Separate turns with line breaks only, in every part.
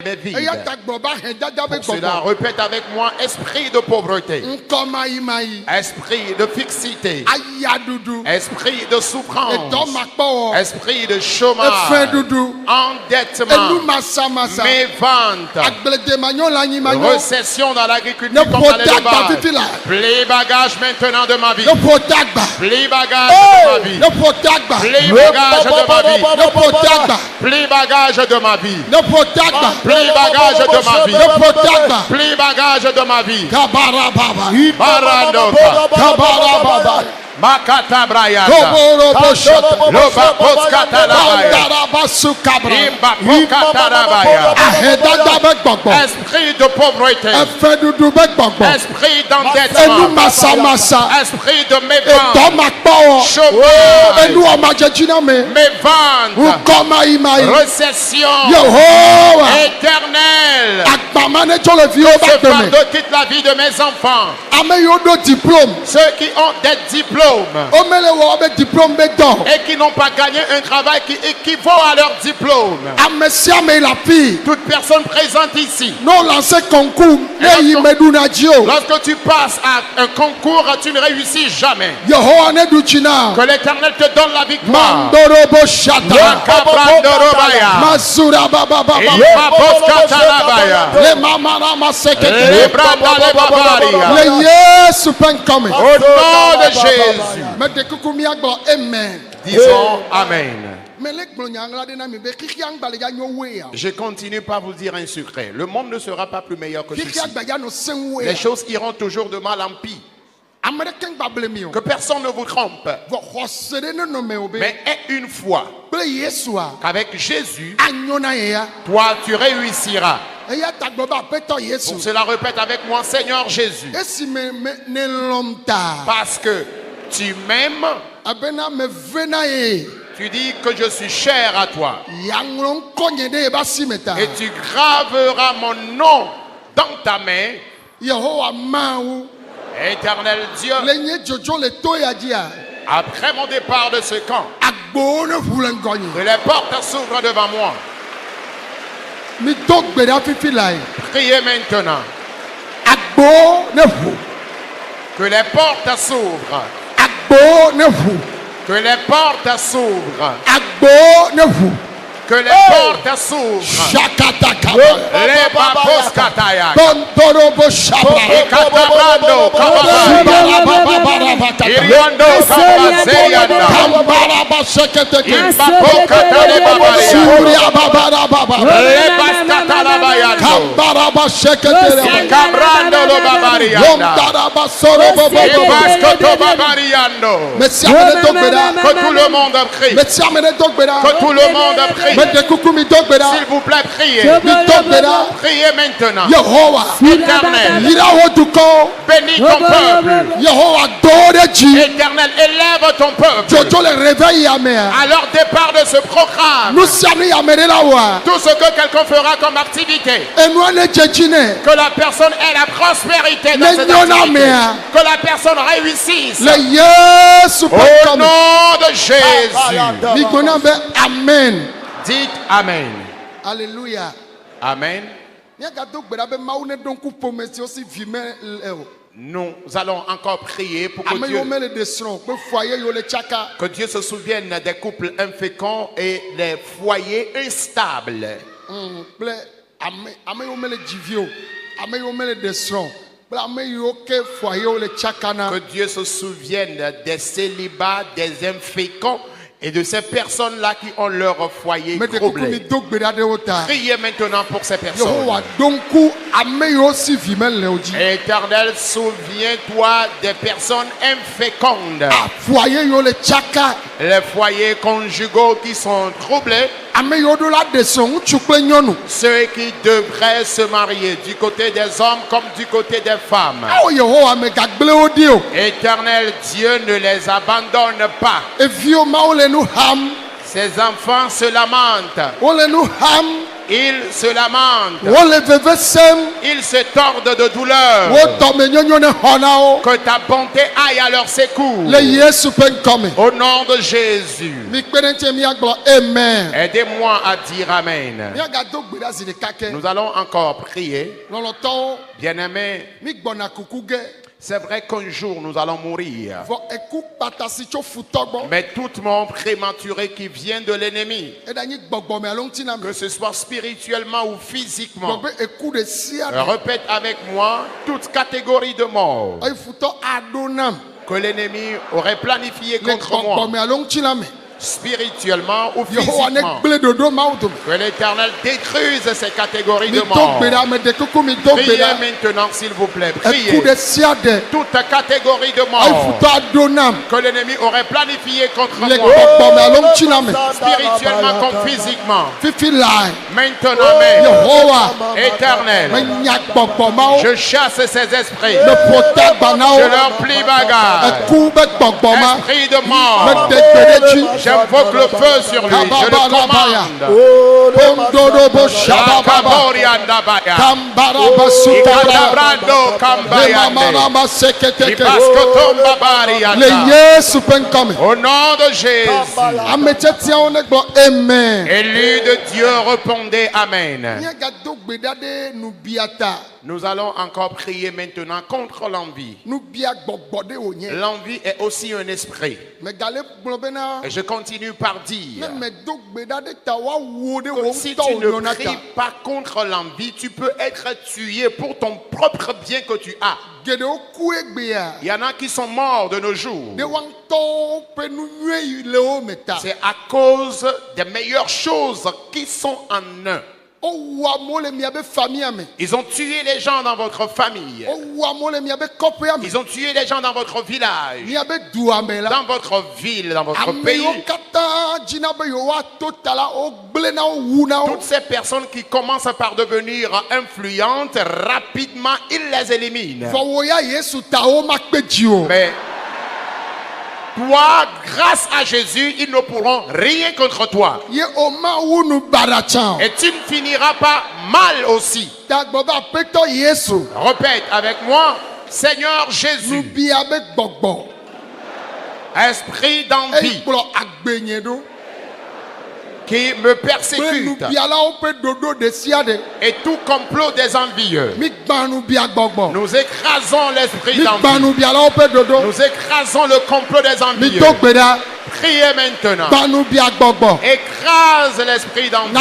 mais vide. Pour cela, répète avec moi: esprit de pauvreté, esprit de fixité, esprit de souffrance, esprit de chômage, endettement, mévente, récession dans l'agriculture comme dans l'élevage. Plie bagage maintenant de ma vie. Plie bagage de ma vie. Plie bagage de ma vie. Plie bagage de ma vie. Plie bagage de ma vie. Plie bagage de ma vie. Makata Brayanda Loba Poskatalabaya Imba Pokatalabaya. Esprit de pauvreté, esprit d'endettement, esprit de mévente, chômage, mévente, récession éternelle, qui se parle de toute la vie de mes enfants, ceux qui ont des diplômes et qui n'ont pas gagné un travail qui équivaut à leur diplôme. Toute personne présente ici, lorsque tu passes à un concours, tu ne réussis jamais. Que l'Éternel te donne la victoire. Au nom de Jésus, disons Amen. Je continue par vous dire un secret. Le monde ne sera pas plus meilleur que ceci. Les choses iront toujours de mal en pis. Que personne ne vous trompe. Mais une fois qu'avec Jésus, toi tu réussiras. Pour cela, répète avec moi: Seigneur Jésus, parce que tu m'aimes, tu dis que je suis cher à toi, et tu graveras mon nom dans ta main. Éternel Dieu, après mon départ de ce camp, que les portes s'ouvrent devant moi. Priez maintenant. Que les portes s'ouvrent. Que les portes s'ouvrent. Que les portes s'ouvrent. Les babos kataya. Katabrando kababaya. Iriando kabazeyanda. Imbabo katale babaya. Les baskatalabayando. Ikabrando lo babarianda. Ibaskoto babariando. Que tout le monde prie. Que tout le monde prie. S'il vous plaît, priez. Priez maintenant. Éternel, bénis ton peuple. Éternel, élève ton peuple. À leur départ de ce programme, tout ce que quelqu'un fera comme activité, que la personne ait la prospérité dans cette activité, que la personne réussisse. Au nom de Jésus.
Amen.
Dites Amen.
Alléluia.
Amen. Nous allons encore prier pour que Dieu se souvienne des couples inféconds et des foyers instables. Que Dieu se souvienne des célibats, des inféconds et de ces personnes-là qui ont leur foyer troublé. Priez maintenant pour ces personnes. Éternel, souviens-toi des personnes infécondes. Les foyers conjugaux qui sont troublés. Ceux qui devraient se marier du côté des hommes comme du côté des femmes. Éternel Dieu, ne les abandonne pas. Ces enfants se lamentent. Ils se lamentent.
Ils
se tordent de douleur. Que ta bonté aille à leur secours. Au nom de Jésus. Aidez-moi à dire Amen. Nous allons encore prier. Bien-aimés, c'est vrai qu'un jour nous allons mourir. Mais toute mort prématurée qui vient de l'ennemi, que ce soit spirituellement ou physiquement, répète avec moi, toute catégorie de mort que l'ennemi aurait planifié contre moi, spirituellement ou physiquement, que l'Éternel détruise ces catégories de mort. Priez maintenant s'il vous plaît. Priez. Toute catégorie de mort que l'ennemi aurait planifié contre moi, spirituellement comme physiquement. Maintenant, Éternel, je chasse ces esprits. Je leur plie bagage. Esprit de mort, j'invoque le feu sur lui. Je le commande. Au nom de Jésus. Élu de Dieu, répondez Amen. Nous allons encore prier maintenant contre l'envie. L'envie est aussi un esprit. Et je continue par dire que si tu ne pries pas contre l'envie, tu peux être tué pour ton propre bien que tu as. Il y en a qui sont morts de nos jours. C'est à cause des meilleures choses qui sont en eux. Ils ont tué les gens dans votre famille. Ils ont tué les gens dans votre village, dans votre ville, dans votre pays. Toutes ces personnes qui commencent par devenir influentes, rapidement, ils les éliminent. Mais toi, grâce à Jésus, ils ne pourront rien contre toi. Et tu ne finiras pas mal aussi. Répète avec moi, Seigneur Jésus, esprit d'envie qui me persécute et tout complot des envieux, nous écrasons l'esprit d'envie. Nous écrasons le complot des envieux. Priez maintenant. Écrase l'esprit d'envie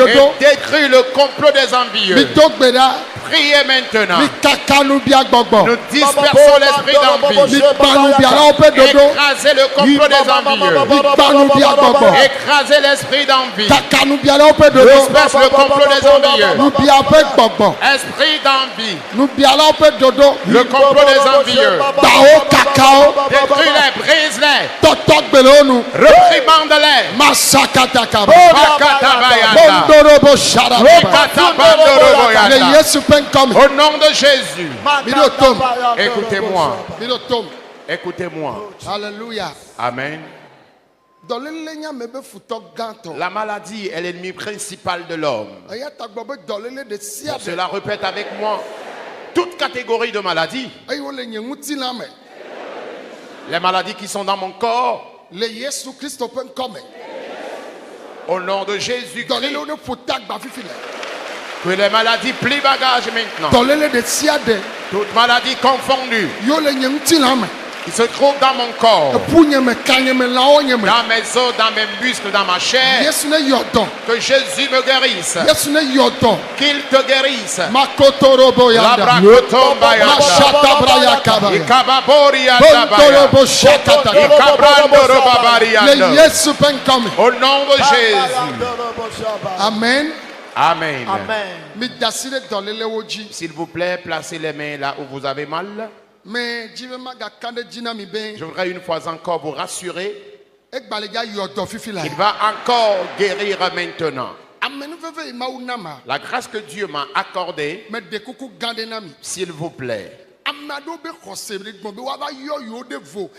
et détruis le complot des envieux. Priez maintenant. Nous dispersons l'esprit d'envie. Écrasez le complot des envieux. Écrasez l'esprit d'envie. Disperse le complot des envieux. Esprit d'envie. Le complot des envieux. Détruis-les, brise-les. Reprimande-les. Au nom de Jésus. Écoutez-moi. Écoutez-moi.
Alléluia.
Amen. La maladie est l'ennemi principal de l'homme. Pour cela, répète avec moi. Toute catégorie de maladies. Les maladies qui sont dans mon corps. Au nom de Jésus-Christ. Que les maladies plient bagage maintenant. Toute maladie confondue qui se trouve dans mon corps, dans mes os, dans mes muscles, dans ma chair. Que Jésus me guérisse. Qu'il te guérisse. Au nom de Jésus.
Amen.
Amen.
Amen.
S'il vous plaît, placez les mains là où vous avez mal. Je voudrais une fois encore vous rassurer. Il va encore guérir maintenant. La grâce que Dieu m'a accordée, s'il vous plaît.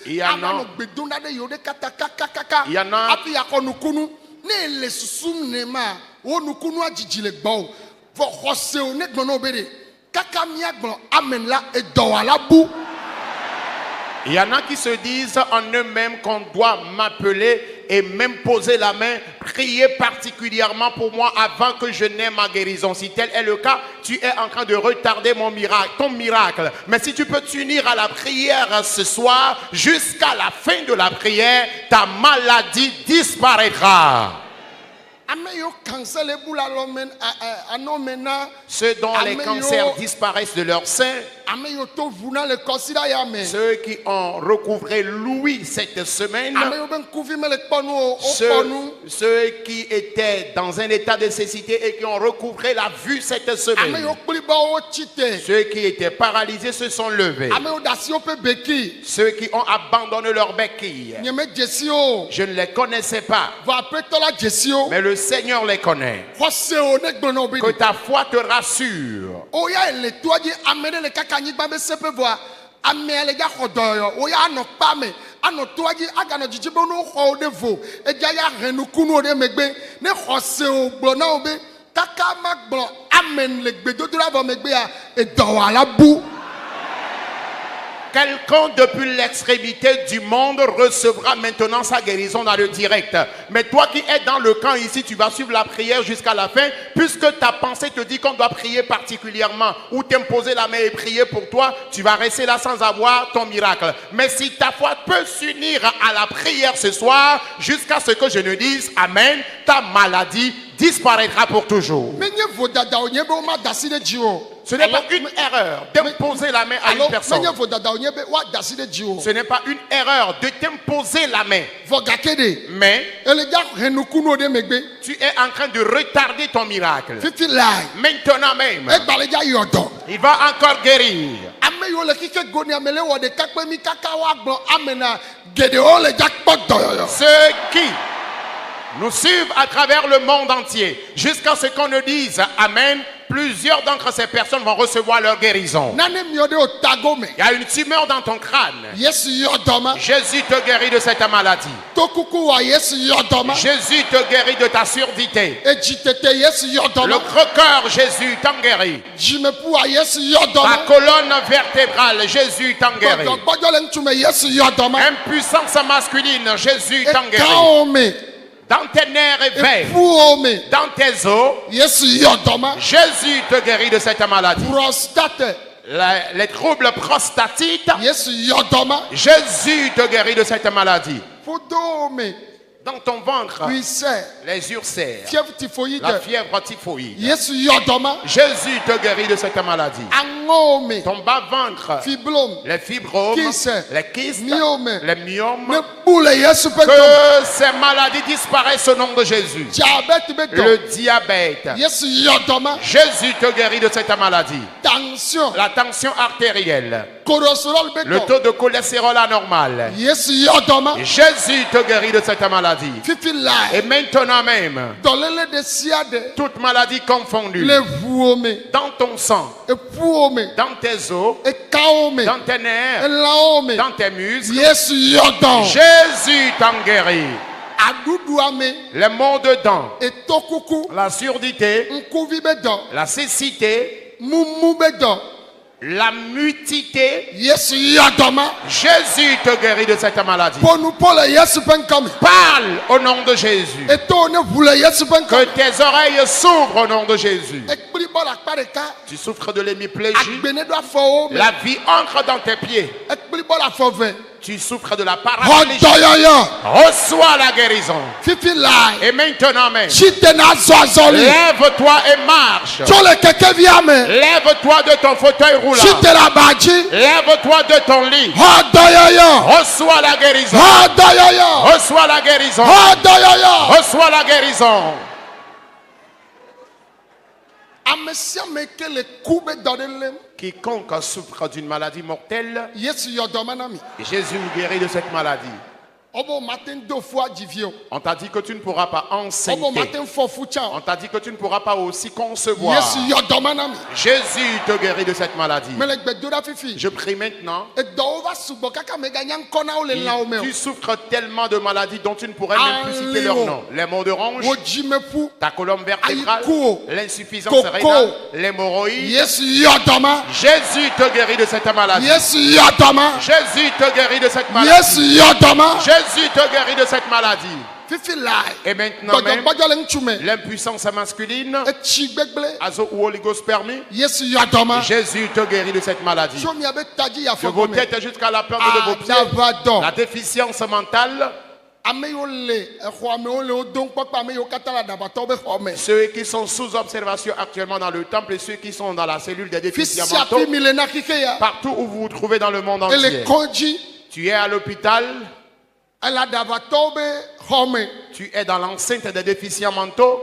Il y en a Il y en a qui se disent en eux-mêmes qu'on doit m'appeler et même poser la main, prier particulièrement pour moi avant que je n'aie ma guérison. Si tel est le cas, tu es en train de retarder mon miracle, ton miracle. Mais si tu peux t'unir à la prière ce soir, jusqu'à la fin de la prière, ta maladie disparaîtra. Ceux dont les cancers disparaissent de leur sein, ceux qui ont recouvré l'ouïe cette semaine, ceux qui étaient dans un état de cécité et qui ont recouvré la vue cette semaine, ceux qui étaient paralysés se sont levés, ceux qui ont abandonné leur béquille, je ne les connaissais pas, mais le Seigneur les connaît. Que ta foi te rassure. Quelqu'un depuis l'extrémité du monde recevra maintenant sa guérison dans le direct. Mais toi qui es dans le camp ici, tu vas suivre la prière jusqu'à la fin, puisque ta pensée te dit qu'on doit prier particulièrement ou t'imposer la main et prier pour toi, tu vas rester là sans avoir ton miracle. Mais si ta foi peut s'unir à la prière ce soir, jusqu'à ce que je ne dise Amen, ta maladie disparaîtra pour toujours. Ce n'est pas une erreur d'imposer la main à une personne. Ce n'est pas une erreur de t'imposer la main. Mais tu es en train de retarder ton miracle. Maintenant même, il va encore guérir. Ceux qui nous suivent à travers le monde entier, jusqu'à ce qu'on ne dise Amen, plusieurs d'entre ces personnes vont recevoir leur guérison. Il y a une tumeur dans ton crâne. Jésus te guérit de cette maladie. Jésus te guérit de ta surdité. Le croqueur, Jésus t'en guérit. Ta colonne vertébrale, Jésus t'en guérit. Impuissance masculine, Jésus t'en guérit. Dans tes nerfs et veines, dans tes os, Jésus te guérit de cette maladie. Les troubles prostatiques, Jésus te guérit de cette maladie. Dans ton ventre, les ulcères, la fièvre typhoïde, Jésus te guérit de cette maladie. Ton bas-ventre, les fibromes, les kystes, les myomes, que ces maladies disparaissent au nom de Jésus. Le diabète, Jésus te guérit de cette maladie. La tension artérielle, le taux de cholestérol anormal, Jésus te guérit de cette maladie. Et maintenant même, toute maladie confondue, dans ton sang, dans tes os, dans tes nerfs, dans tes muscles, Jésus t'en guérit. Les maux de dents, la surdité, la cécité, la mutité, Jésus te guérit de cette maladie. Parle au nom de Jésus. Que tes oreilles s'ouvrent au nom de Jésus. Tu souffres de l'hémiplégie. La vie entre dans tes pieds. Tu souffres de la paralysie. Reçois la guérison. Et maintenant même, lève-toi et marche. Lève-toi de ton fauteuil roulant. Lève-toi de ton lit. Reçois la guérison. Reçois la guérison. Reçois la guérison. Quiconque souffre d'une maladie mortelle, Jésus me guérit de cette maladie. On t'a dit que tu ne pourras pas enseigner. On t'a dit que tu ne pourras pas aussi concevoir. Jésus te guérit de cette maladie. Je prie maintenant. Tu souffres tellement de maladies dont tu ne pourrais même plus citer leur nom. Les maux de ronge, ta colonne vertébrale, l'insuffisance rénale, l'hémorroïde. Jésus te guérit de cette maladie. Jésus te guérit de cette maladie. Jésus te guérit de cette maladie. Et maintenant même, l'impuissance masculine, azo ou oligospermie, Jésus te guérit de cette maladie. De vos têtes jusqu'à la plante de vos pieds, la déficience mentale, ceux qui sont sous observation actuellement dans le temple et ceux qui sont dans la cellule des déficients mentaux, partout où vous vous trouvez dans le monde entier, tu es à l'hôpital, tu es dans l'enceinte des déficients mentaux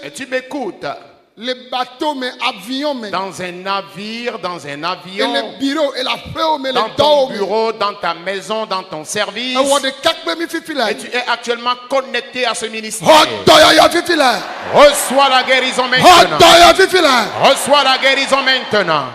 et tu m'écoutes.
Les bateaux, mais avions, mais
dans un navire, dans un avion,
et les bureaux, et la feu, mais
dans ton bureau, dans ta maison, dans ton service, et tu es actuellement connecté à ce ministère. Reçois la guérison maintenant. Reçois la guérison maintenant.